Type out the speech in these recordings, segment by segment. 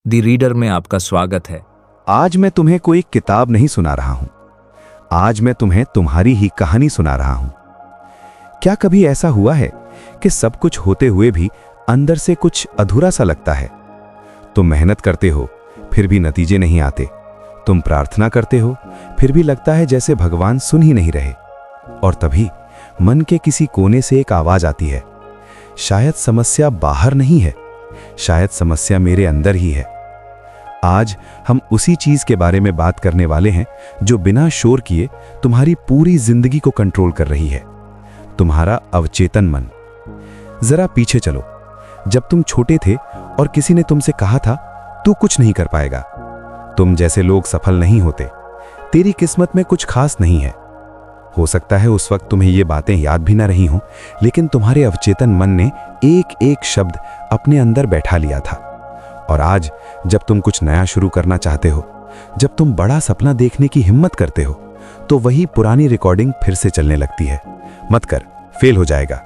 दी reader में आपका स्वागत है। आज मैं तुम्हें कोई किताब नहीं सुना रहा हूं। आज मैं तुम्हें तुम्हारी ही कहानी सुना रहा हूं। क्या कभी ऐसा हुआ है कि सब कुछ होते हुए भी अंदर से कुछ अधूरा सा लगता है? तुम मेहनत करते हो फिर भी नतीजे नहीं आते। तुम प्रार्थना करते हो फिर भी लगता है जैसे भगवान सुन ही नहीं रहे। और तभी मन के किसी कोने से एक आवाज आती है, शायद समस्या बाहर नहीं है, शायद समस्या मेरे अंदर ही है। आज हम उसी चीज के बारे में बात करने वाले हैं जो बिना शोर किए तुम्हारी पूरी जिंदगी को कंट्रोल कर रही है, तुम्हारा अवचेतन मन। जरा पीछे चलो, जब तुम छोटे थे और किसी ने तुमसे कहा था तू कुछ नहीं कर पाएगा, तुम जैसे लोग सफल नहीं होते, तेरी किस्मत में कुछ खास नहीं है। हो सकता है उस वक्त तुम्हें ये बातें याद भी ना रही हों, लेकिन तुम्हारे अवचेतन मन ने एक एक शब्द अपने अंदर बैठा लिया था। और आज जब तुम कुछ नया शुरू करना चाहते हो, जब तुम बड़ा सपना देखने की हिम्मत करते हो, तो वही पुरानी रिकॉर्डिंग फिर से चलने लगती है, मत कर, फेल हो जाएगा।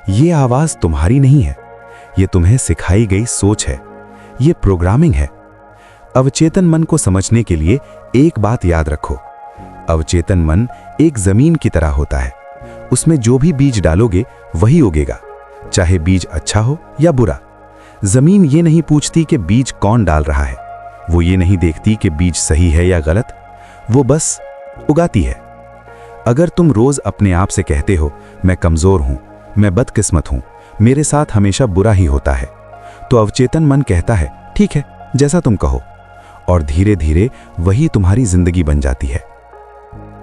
ये आवाज तुम्हारी नहीं है, ये तुम्हें सिखाई गई सोच है, ये प्रोग्रामिंग है। अवचेतन मन को समझने के लिए एक बात याद रखो, अवचेतन मन एक जमीन की तरह होता है। उसमें जो भी बीज डालोगे वही उगेगा, चाहे बीज अच्छा हो या बुरा। जमीन ये नहीं पूछती कि बीज कौन डाल रहा है, वो ये नहीं देखती कि बीज सही है या गलत, वो बस उगाती है। अगर तुम रोज अपने आप से कहते हो मैं कमजोर हूं, मैं बदकिस्मत हूं, मेरे साथ हमेशा बुरा ही होता है, तो अवचेतन मन कहता है ठीक है, जैसा तुम कहो, और धीरे धीरे वही तुम्हारी जिंदगी बन जाती है।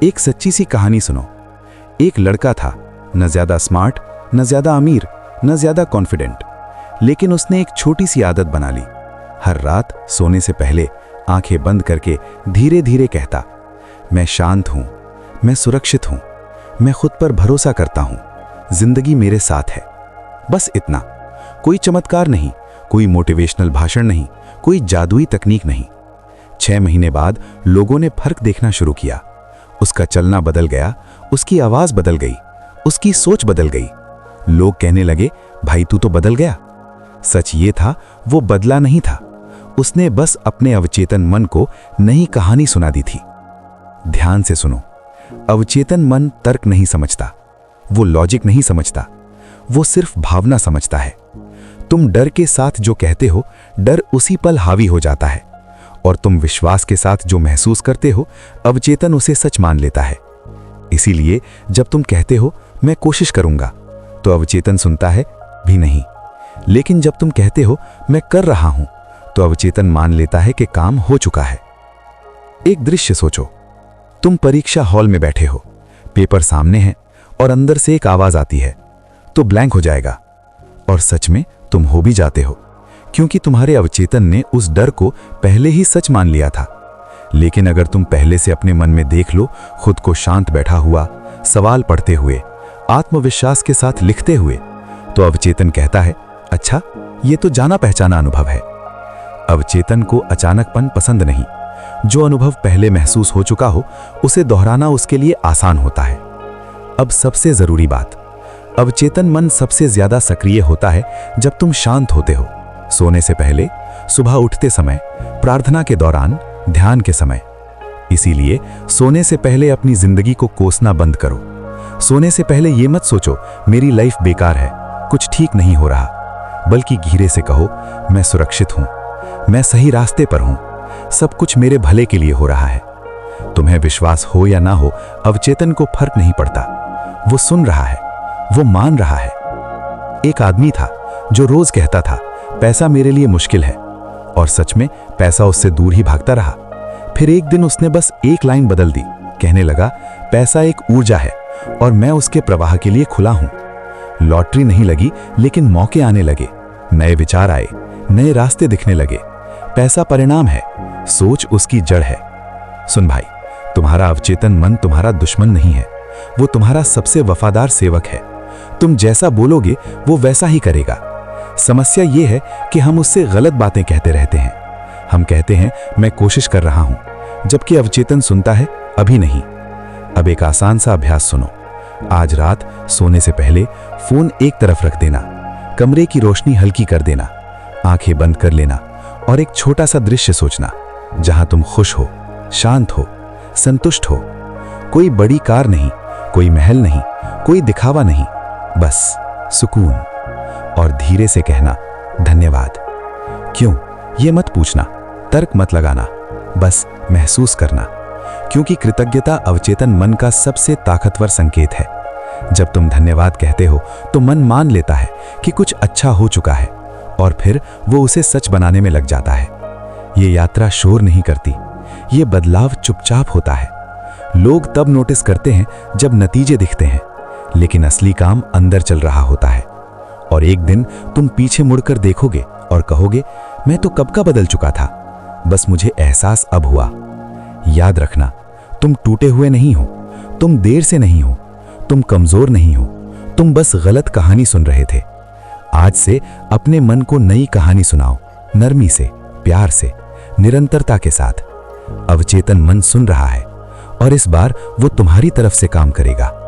एक सच्ची सी कहानी सुनो। एक लड़का था, न ज्यादा स्मार्ट, न ज्यादा अमीर, न ज्यादा कॉन्फिडेंट, लेकिन उसने एक छोटी सी आदत बना ली। हर रात सोने से पहले आंखें बंद करके धीरे धीरे कहता, मैं शांत हूं, मैं सुरक्षित हूं, मैं खुद पर भरोसा करता हूं, जिंदगी मेरे साथ है। बस इतना, कोई चमत्कार नहीं, कोई मोटिवेशनल भाषण नहीं, कोई जादुई तकनीक नहीं। 6 महीने बाद लोगों ने फर्क देखना शुरू किया। उसका चलना बदल गया, उसकी आवाज बदल गई, उसकी सोच बदल गई। लोग कहने लगे भाई तू तो बदल गया। सच ये था, वो बदला नहीं था, उसने बस अपने अवचेतन मन को नई कहानी सुना दी थी। ध्यान से सुनो, अवचेतन मन तर्क नहीं समझता, वो लॉजिक नहीं समझता, वो सिर्फ भावना समझता है। तुम डर के साथ जो कहते हो, डर उसी पल हावी हो जाता है, और तुम विश्वास के साथ जो महसूस करते हो, अवचेतन उसे सच मान लेता है। इसीलिए जब तुम कहते हो मैं कोशिश करूंगा, तो अवचेतन सुनता है भी नहीं, लेकिन जब तुम कहते हो मैं कर रहा हूं, तो अवचेतन मान लेता है कि काम हो चुका है। एक दृश्य सोचो, तुम परीक्षा हॉल में बैठे हो, पेपर सामने है और अंदर से एक आवाज आती है, तो ब्लैंक हो जाएगा। और सच में तुम हो भी जाते हो, क्योंकि तुम्हारे अवचेतन ने उस डर को पहले ही सच मान लिया था। लेकिन अगर तुम पहले से अपने मन में देख लो खुद को शांत बैठा हुआ, सवाल पढ़ते हुए, आत्मविश्वास के साथ लिखते हुए, तो अवचेतन कहता है अच्छा, ये तो जाना पहचाना अनुभव है। अवचेतन को अचानकपन पसंद नहीं, जो अनुभव पहले महसूस हो चुका हो उसे दोहराना उसके लिए आसान होता है। अब सबसे जरूरी बात, अवचेतन मन सबसे ज्यादा सक्रिय होता है जब तुम शांत होते हो, सोने से पहले, सुबह उठते समय, प्रार्थना के दौरान, ध्यान के समय। इसीलिए सोने से पहले अपनी जिंदगी को कोसना बंद करो। सोने से पहले ये मत सोचो मेरी लाइफ बेकार है, कुछ ठीक नहीं हो रहा, बल्कि धीरे से कहो मैं सुरक्षित हूं, मैं सही रास्ते पर हूं, सब कुछ मेरे भले के लिए हो रहा है। तुम्हें विश्वास हो या ना हो, अवचेतन को फर्क नहीं पड़ता, वो सुन रहा है, वो मान रहा है। एक आदमी था जो रोज कहता था पैसा मेरे लिए मुश्किल है, और सच में पैसा उससे दूर ही भागता रहा। फिर एक दिन उसने बस एक लाइन बदल दी, कहने लगा पैसा एक ऊर्जा है और मैं उसके प्रवाह के लिए खुला हूं। लॉटरी नहीं लगी, लेकिन मौके आने लगे, नए विचार आए, नए रास्ते दिखने लगे। पैसा परिणाम है, सोच उसकी जड़ है। सुन भाई, तुम्हारा अवचेतन मन तुम्हारा दुश्मन नहीं है, वो तुम्हारा सबसे वफादार सेवक है। तुम जैसा बोलोगे वो वैसा ही करेगा। समस्या ये है कि हम उससे गलत बातें कहते रहते हैं। हम कहते हैं मैं कोशिश कर रहा हूं, जबकि अवचेतन सुनता है अभी नहीं। अब एक आसान सा अभ्यास सुनो। आज रात सोने से पहले फोन एक तरफ रख देना, कमरे की रोशनी हल्की कर देना, आंखें बंद कर लेना और एक छोटा सा दृश्य सोचना जहां तुम खुश हो, शांत हो, संतुष्ट हो। कोई बड़ी कार नहीं, कोई महल नहीं, कोई दिखावा नहीं, बस सुकून। और धीरे से कहना धन्यवाद। क्यों, ये मत पूछना, तर्क मत लगाना, बस महसूस करना। क्योंकि कृतज्ञता अवचेतन मन का सबसे ताकतवर संकेत है। जब तुम धन्यवाद कहते हो तो मन मान लेता है कि कुछ अच्छा हो चुका है और फिर वो उसे सच बनाने में लग जाता है। ये यात्रा शोर नहीं करती, ये बदलाव चुपचाप होता है। लोग तब नोटिस करते हैं जब नतीजे दिखते हैं, लेकिन असली काम अंदर चल रहा होता है। और एक दिन तुम पीछे मुड़कर देखोगे और कहोगे, मैं तो कब का बदल चुका था, बस मुझे एहसास अब हुआ। याद रखना, तुम टूटे हुए नहीं हो, तुम देर से नहीं हो, तुम कमजोर नहीं हो, तुम बस गलत कहानी सुन रहे थे। आज से अपने मन को नई कहानी सुनाओ, नरमी से, प्यार से, निरंतरता के साथ। अवचेतन मन सुन रहा है और इस बार वो तुम्हारी तरफ से काम करेगा।